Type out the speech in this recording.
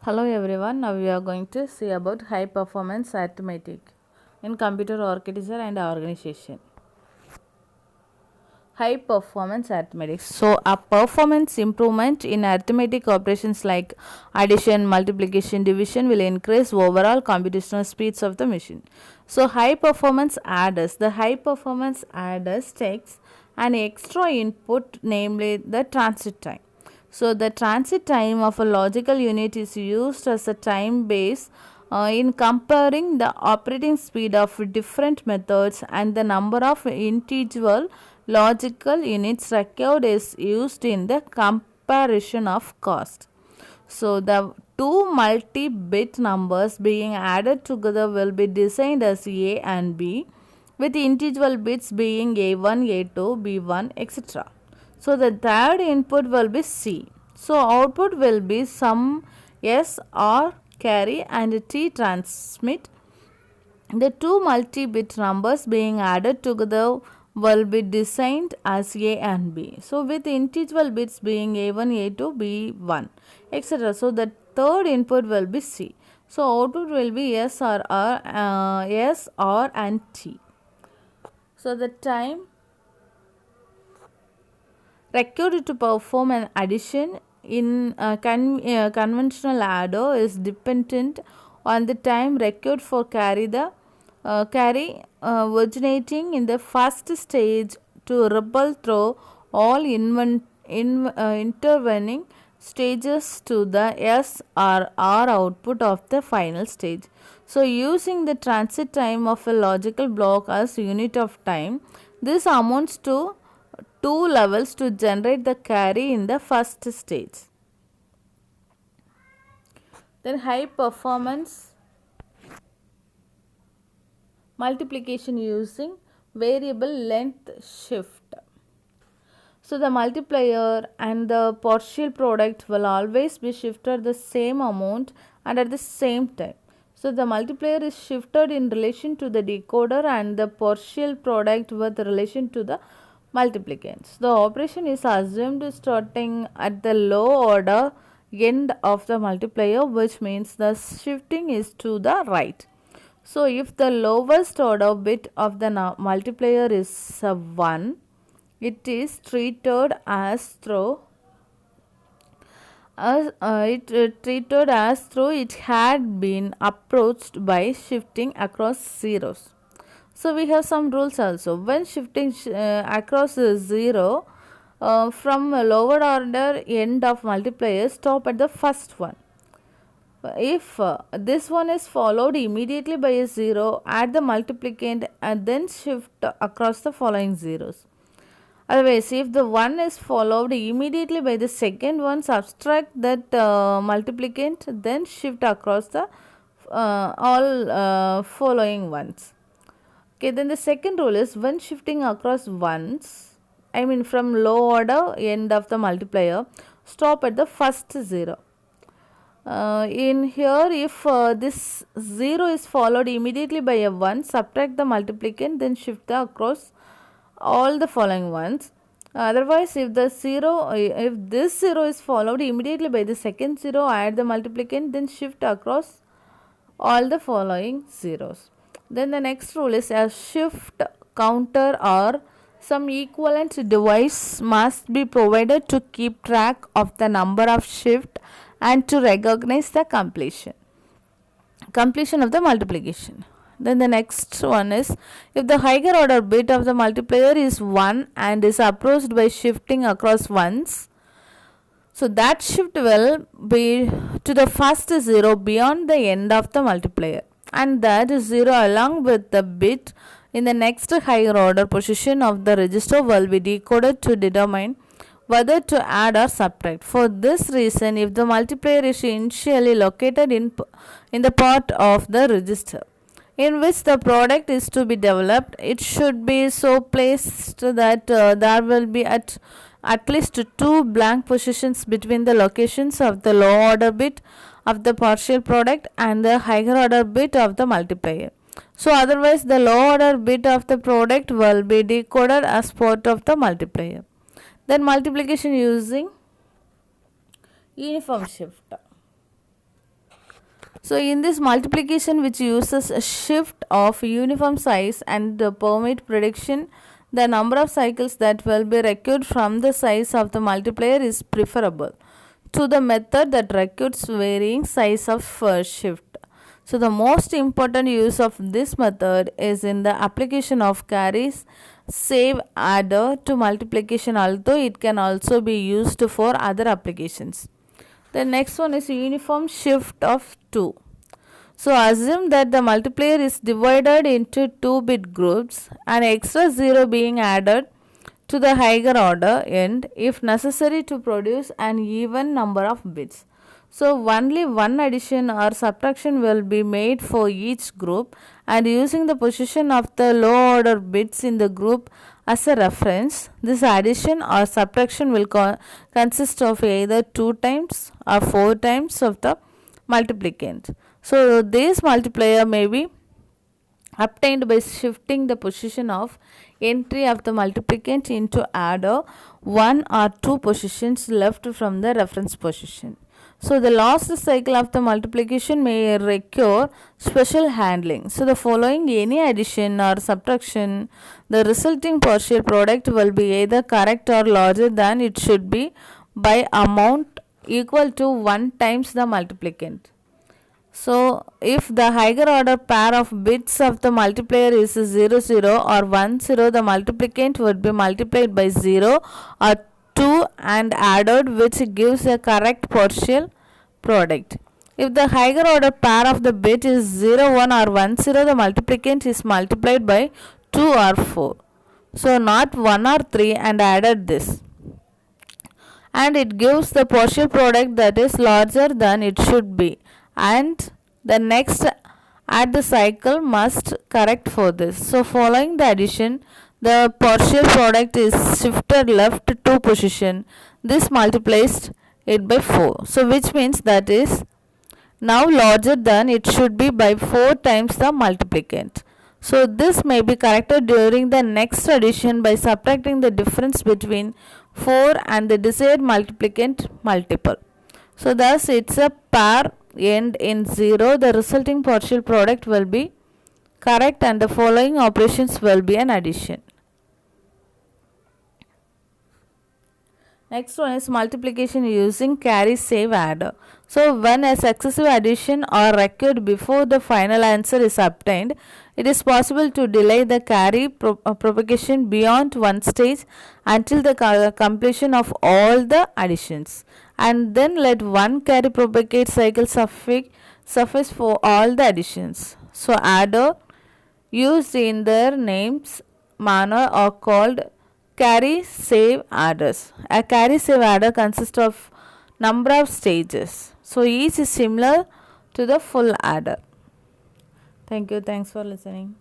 Hello everyone, now we are going to see about high performance arithmetic in computer architecture and organization. High performance arithmetic. So, a performance improvement in arithmetic operations like addition, multiplication, division will increase overall computational speeds of the machine. So, high performance adders. The high performance adders takes an extra input, namely the transit time. So, the transit time of a logical unit is used as a time base in comparing the operating speed of different methods, and the number of individual logical units required is used in the comparison of cost. So, the two multi-bit numbers being added together will be designed as A and B, with individual bits being A1, A2, B1, etc. So, the third input will be C. So, output will be some S or carry and T transmit. The two multi-bit numbers being added together will be designed as A and B. So, with individual bits being A1, A2, B1, etc. So, the third input will be C. So, output will be S or R, S, R and T. So, the time required to perform an addition in a conventional adder is dependent on the time required for carry originating in the first stage to ripple through all intervening stages to the S or R output of the final stage. So, using the transit time of a logical block as unit of time, this amounts to two levels to generate the carry in the first stage. Then high performance multiplication using variable length shift. So, the multiplier and the partial product will always be shifted the same amount and at the same time. So, the multiplier is shifted in relation to the decoder and the partial product with relation to the multiplicand. The operation is assumed starting at the low order end of the multiplier, which means the shifting is to the right. So, if the lowest order bit of the multiplier is 1, it is treated as though it had been approached by shifting across zeros. So, we have some rules also. When shifting across 0 from a lower order end of multiplier, stop at the first one. If this one is followed immediately by a 0, add the multiplicand and then shift across the following zeros. Otherwise, if the one is followed immediately by the second one, subtract that multiplicand, then shift across the all following ones. Okay, then the second rule is when shifting across ones, I mean from low order end of the multiplier, stop at the first 0. In here, if this 0 is followed immediately by a 1, subtract the multiplicand, then shift the across all the following ones. Otherwise, if this 0 is followed immediately by the second 0, add the multiplicand, then shift across all the following zeros. Then the next rule is a shift counter or some equivalent device must be provided to keep track of the number of shift and to recognize the completion of the multiplication. Then the next one is if the higher order bit of the multiplier is 1 and is approached by shifting across ones, so that shift will be to the first 0 beyond the end of the multiplier, and that 0 along with the bit in the next higher order position of the register will be decoded to determine whether to add or subtract. For this reason, if the multiplier is initially located in the part of the register in which the product is to be developed, it should be so placed that there will be at least two blank positions between the locations of the low order bit of the partial product and the higher order bit of the multiplier. So, otherwise the low order bit of the product will be decoded as part of the multiplier. Then multiplication using uniform shift. So in this multiplication which uses a shift of uniform size and permit prediction, the number of cycles that will be required from the size of the multiplier is preferable to the method that requires varying size of shift. So the most important use of this method is in the application of carries save adder to multiplication, although it can also be used for other applications. The next one is uniform shift of 2. So assume that the multiplier is divided into 2-bit groups and extra 0 being added to the higher order end if necessary to produce an even number of bits. So only one addition or subtraction will be made for each group, and using the position of the low order bits in the group as a reference, this addition or subtraction will consist of either 2 times or 4 times of the multiplicand. So this multiplier may be obtained by shifting the position of entry of the multiplicand into adder 1 or 2 positions left from the reference position. So the last cycle of the multiplication may require special handling. So the following any addition or subtraction, the resulting partial product will be either correct or larger than it should be by amount equal to 1 times the multiplicand. So if the higher order pair of bits of the multiplier is 0 0 or 1 0, the multiplicand would be multiplied by 0 or 2 and added, which gives a correct partial product. If the higher order pair of the bit is 0 1 or 1 0, the multiplicand is multiplied by 2 or 4. So not 1 or 3 and added this, and it gives the partial product that is larger than it should be, and the next add the cycle must correct for this. So following the addition, the partial product is shifted left 2 position. This multiplies it by 4. So which means that is now larger than it should be by 4 times the multiplicand. So this may be corrected during the next addition by subtracting the difference between 4 and the desired multiplicand multiple. So thus it's a pair end in 0, the resulting partial product will be correct and the following operations will be an addition. Next one is multiplication using carry save adder. So when a successive addition are required before the final answer is obtained, it is possible to delay the carry propagation beyond one stage until the completion of all the additions, and then let one carry propagate cycle suffice for all the additions. So adder used in their names manner are called carry save adders. A carry save adder consists of number of stages. So each is similar to the full adder. Thank you. Thanks for listening.